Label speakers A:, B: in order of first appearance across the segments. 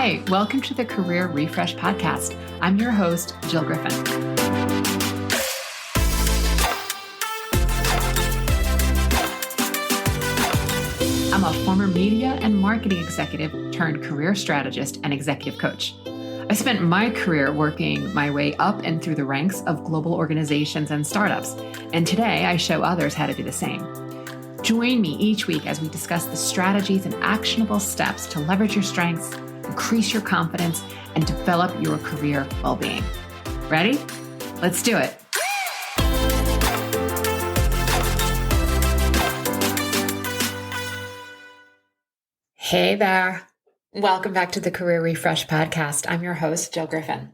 A: Hi, welcome to the Career Refresh Podcast. I'm your host, Jill Griffin. I'm a former media and marketing executive turned career strategist and executive coach. I spent my career working my way up and through the ranks of global organizations and startups, and today I show others how to do the same. Join me each week as we discuss the strategies and actionable steps to leverage your strengths, increase your confidence, and develop your career well-being. Ready? Let's do it. Hey there. Welcome back to the Career Refresh Podcast. I'm your host, Jill Griffin.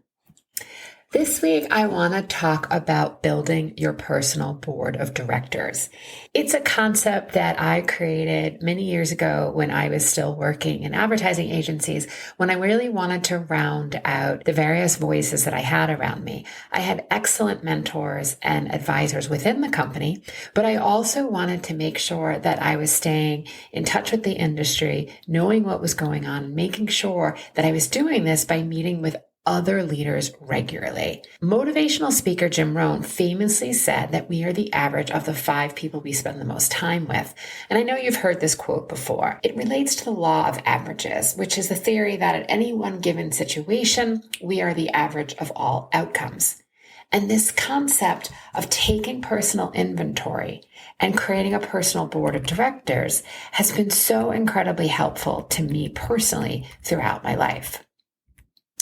A: This week, I want to talk about building your personal board of directors. It's a concept that I created many years ago when I was still working in advertising agencies, when I really wanted to round out the various voices that I had around me. I had excellent mentors and advisors within the company, but I also wanted to make sure that I was staying in touch with the industry, knowing what was going on, making sure that I was doing this by meeting with other leaders regularly. Motivational speaker Jim Rohn famously said that we are the average of the 5 people we spend the most time with. And I know you've heard this quote before. It relates to the law of averages, which is the theory that at any one given situation, we are the average of all outcomes. And this concept of taking personal inventory and creating a personal board of directors has been so incredibly helpful to me personally throughout my life.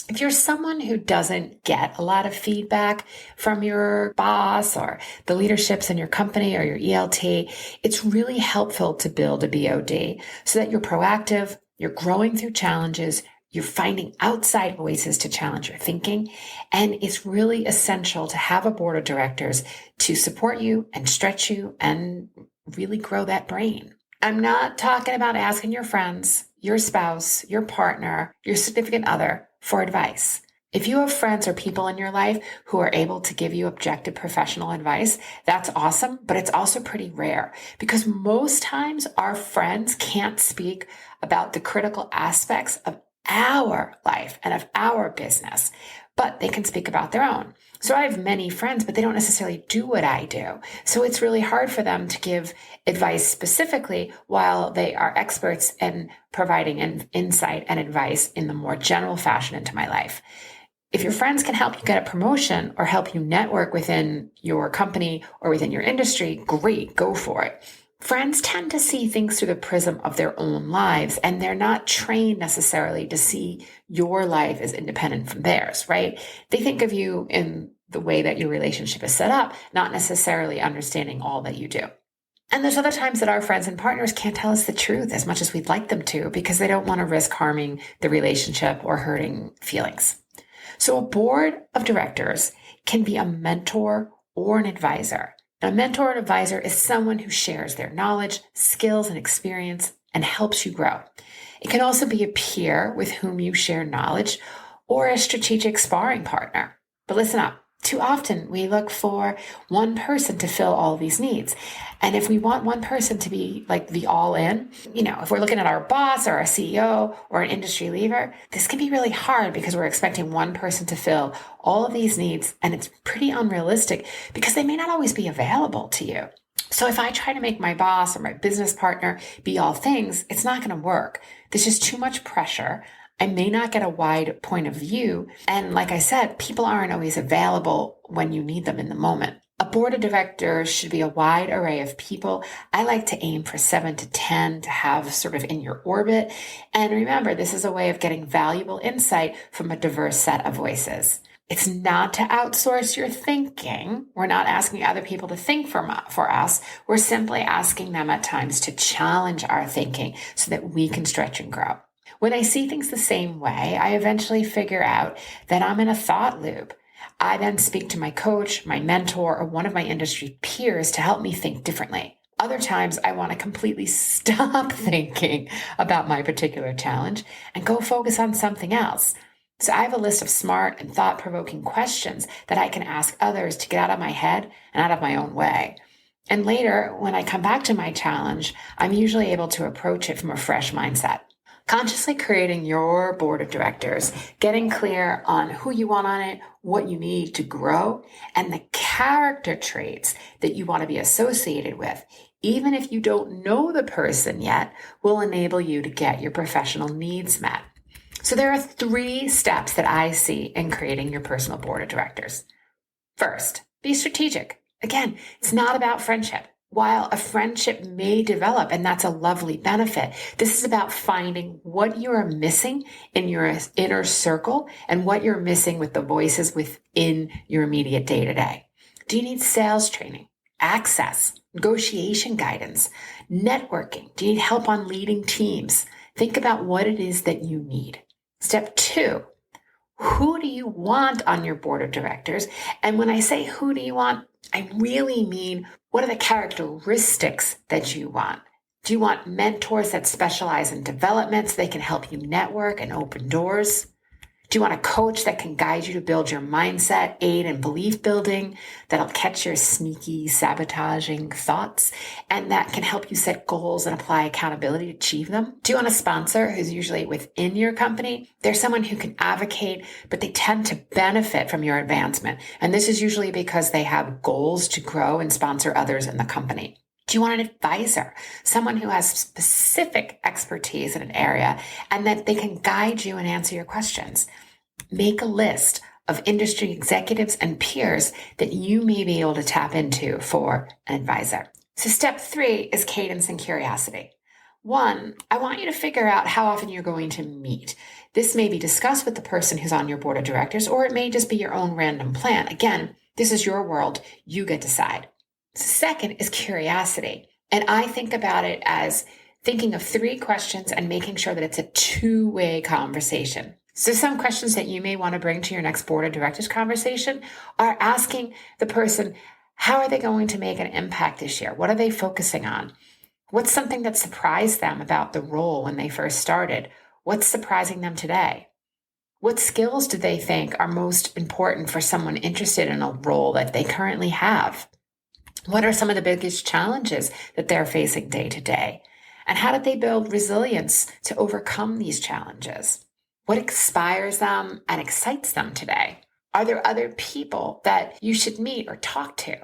A: If you're someone who doesn't get a lot of feedback from your boss or the leaderships in your company or your ELT, it's really helpful to build a BOD so that you're proactive, you're growing through challenges, you're finding outside voices to challenge your thinking, and it's really essential to have a board of directors to support you and stretch you and really grow that brain. I'm not talking about asking your friends, your spouse, your partner, your significant other for advice. If you have friends or people in your life who are able to give you objective professional advice, that's awesome, but it's also pretty rare because most times our friends can't speak about the critical aspects of our life and of our business, but they can speak about their own. So I have many friends, but they don't necessarily do what I do. So it's really hard for them to give advice specifically while they are experts in providing an insight and advice in the more general fashion into my life. If your friends can help you get a promotion or help you network within your company or within your industry, great, go for it. Friends tend to see things through the prism of their own lives, and they're not trained necessarily to see your life as independent from theirs, right? They think of you in the way that your relationship is set up, not necessarily understanding all that you do. And there's other times that our friends and partners can't tell us the truth as much as we'd like them to because they don't want to risk harming the relationship or hurting feelings. So a board of directors can be a mentor or an advisor. A mentor and advisor is someone who shares their knowledge, skills, and experience and helps you grow. It can also be a peer with whom you share knowledge or a strategic sparring partner. But listen up. Too often we look for one person to fill all these needs. And if we want one person to be like the all-in, if we're looking at our boss or our CEO or an industry leader, this can be really hard because we're expecting one person to fill all of these needs. And it's pretty unrealistic because they may not always be available to you. So if I try to make my boss or my business partner be all things, it's not going to work. There's just too much pressure. I may not get a wide point of view. And like I said, people aren't always available when you need them in the moment. A board of directors should be a wide array of people. I like to aim for 7 to 10 to have sort of in your orbit. And remember, this is a way of getting valuable insight from a diverse set of voices. It's not to outsource your thinking. We're not asking other people to think for us. We're simply asking them at times to challenge our thinking so that we can stretch and grow. When I see things the same way, I eventually figure out that I'm in a thought loop. I then speak to my coach, my mentor, or one of my industry peers to help me think differently. Other times, I want to completely stop thinking about my particular challenge and go focus on something else. So I have a list of smart and thought-provoking questions that I can ask others to get out of my head and out of my own way. And later, when I come back to my challenge, I'm usually able to approach it from a fresh mindset. Consciously creating your board of directors, getting clear on who you want on it, what you need to grow, and the character traits that you want to be associated with, even if you don't know the person yet, will enable you to get your professional needs met. So there are 3 steps that I see in creating your personal board of directors. First, be strategic. Again, it's not about friendship. While a friendship may develop, and that's a lovely benefit, this is about finding what you are missing in your inner circle and what you're missing with the voices within your immediate day-to-day. Do you need sales training, access, negotiation guidance, networking? Do you need help on leading teams? Think about what it is that you need. Step 2, who do you want on your board of directors? And when I say who do you want, I really mean, what are the characteristics that you want? Do you want mentors that specialize in development so they can help you network and open doors? Do you want a coach that can guide you to build your mindset, aid in belief building, that'll catch your sneaky, sabotaging thoughts, and that can help you set goals and apply accountability to achieve them? Do you want a sponsor who's usually within your company? They're someone who can advocate, but they tend to benefit from your advancement. And this is usually because they have goals to grow and sponsor others in the company. Do you want an advisor, someone who has specific expertise in an area and that they can guide you and answer your questions? Make a list of industry executives and peers that you may be able to tap into for an advisor. So step 3 is cadence and curiosity. 1, I want you to figure out how often you're going to meet. This may be discussed with the person who's on your board of directors, or it may just be your own random plan. Again, this is your world. You get to decide. Second is curiosity. And I think about it as thinking of 3 questions and making sure that it's a 2-way conversation. So some questions that you may want to bring to your next board of directors conversation are asking the person, how are they going to make an impact this year? What are they focusing on? What's something that surprised them about the role when they first started? What's surprising them today? What skills do they think are most important for someone interested in a role that they currently have? What are some of the biggest challenges that they're facing day to day? And how did they build resilience to overcome these challenges? What inspires them and excites them today? Are there other people that you should meet or talk to?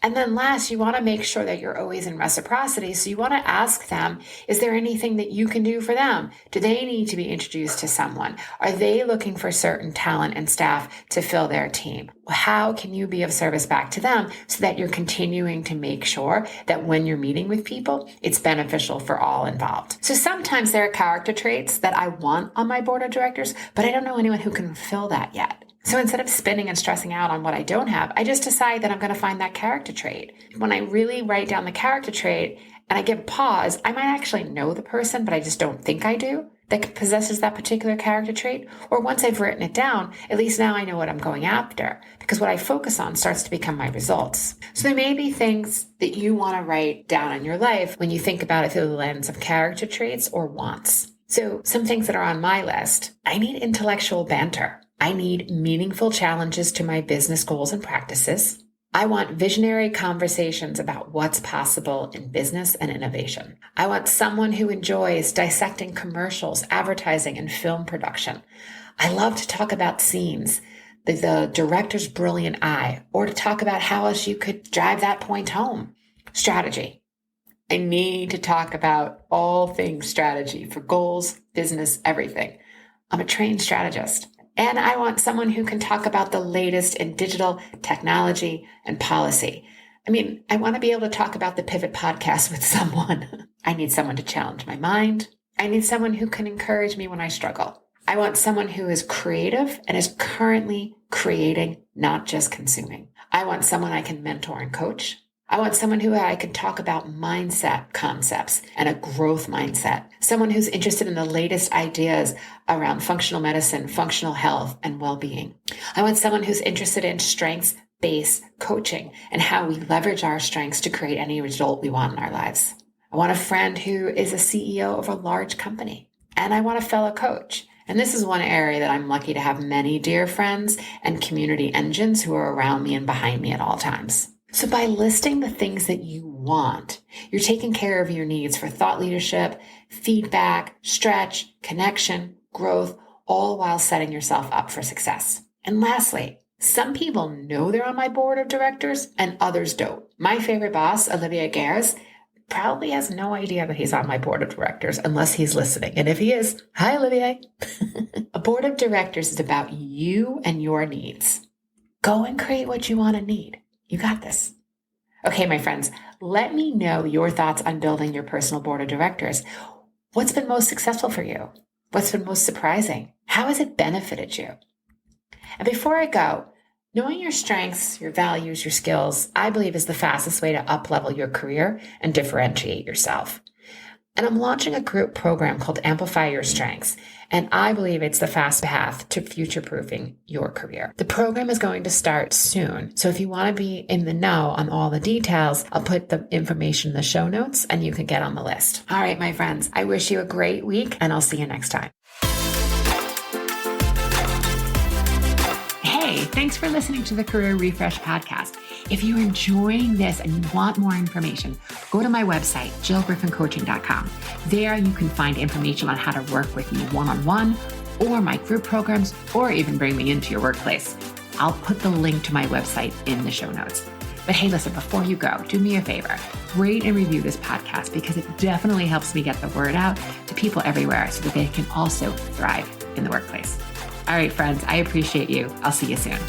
A: And then last, you want to make sure that you're always in reciprocity. So you want to ask them, is there anything that you can do for them? Do they need to be introduced to someone? Are they looking for certain talent and staff to fill their team? How can you be of service back to them so that you're continuing to make sure that when you're meeting with people, it's beneficial for all involved? So sometimes there are character traits that I want on my board of directors, but I don't know anyone who can fill that yet. So instead of spinning and stressing out on what I don't have, I just decide that I'm going to find that character trait. When I really write down the character trait and I give a pause, I might actually know the person, but I just don't think I do, that possesses that particular character trait. Or once I've written it down, at least now I know what I'm going after, because what I focus on starts to become my results. So there may be things that you want to write down in your life when you think about it through the lens of character traits or wants. So some things that are on my list: I need intellectual banter. I need meaningful challenges to my business goals and practices. I want visionary conversations about what's possible in business and innovation. I want someone who enjoys dissecting commercials, advertising, and film production. I love to talk about scenes, the director's brilliant eye, or to talk about how else you could drive that point home. Strategy. I need to talk about all things strategy for goals, business, everything. I'm a trained strategist. And I want someone who can talk about the latest in digital technology and policy. I want to be able to talk about the Pivot podcast with someone. I need someone to challenge my mind. I need someone who can encourage me when I struggle. I want someone who is creative and is currently creating, not just consuming. I want someone I can mentor and coach. I want someone who I can talk about mindset concepts and a growth mindset. Someone who's interested in the latest ideas around functional medicine, functional health, and well-being. I want someone who's interested in strengths-based coaching and how we leverage our strengths to create any result we want in our lives. I want a friend who is a CEO of a large company. And I want a fellow coach. And this is one area that I'm lucky to have many dear friends and community engines who are around me and behind me at all times. So by listing the things that you want. You're taking care of your needs for thought leadership, feedback, stretch, connection, growth, all while setting yourself up for success. And lastly, some people know they're on my board of directors and others don't. My favorite boss, Olivier Gers, probably has no idea that he's on my board of directors unless he's listening. And if he is, hi, Olivier. A board of directors is about you and your needs. Go and create what you want and need. You got this. Okay, my friends, let me know your thoughts on building your personal board of directors. What's been most successful for you? What's been most surprising? How has it benefited you? And before I go, knowing your strengths, your values, your skills, I believe is the fastest way to up-level your career and differentiate yourself. And I'm launching a group program called Amplify Your Strengths, and I believe it's the fast path to future-proofing your career. The program is going to start soon, so if you want to be in the know on all the details, I'll put the information in the show notes and you can get on the list. All right, my friends, I wish you a great week and I'll see you next time. Hey, thanks for listening to the Career Refresh podcast. If you're enjoying this and you want more information, go to my website, jillgriffincoaching.com. There you can find information on how to work with me one-on-one or my group programs, or even bring me into your workplace. I'll put the link to my website in the show notes. But hey, listen, before you go, do me a favor, rate and review this podcast because it definitely helps me get the word out to people everywhere so that they can also thrive in the workplace. All right, friends, I appreciate you. I'll see you soon.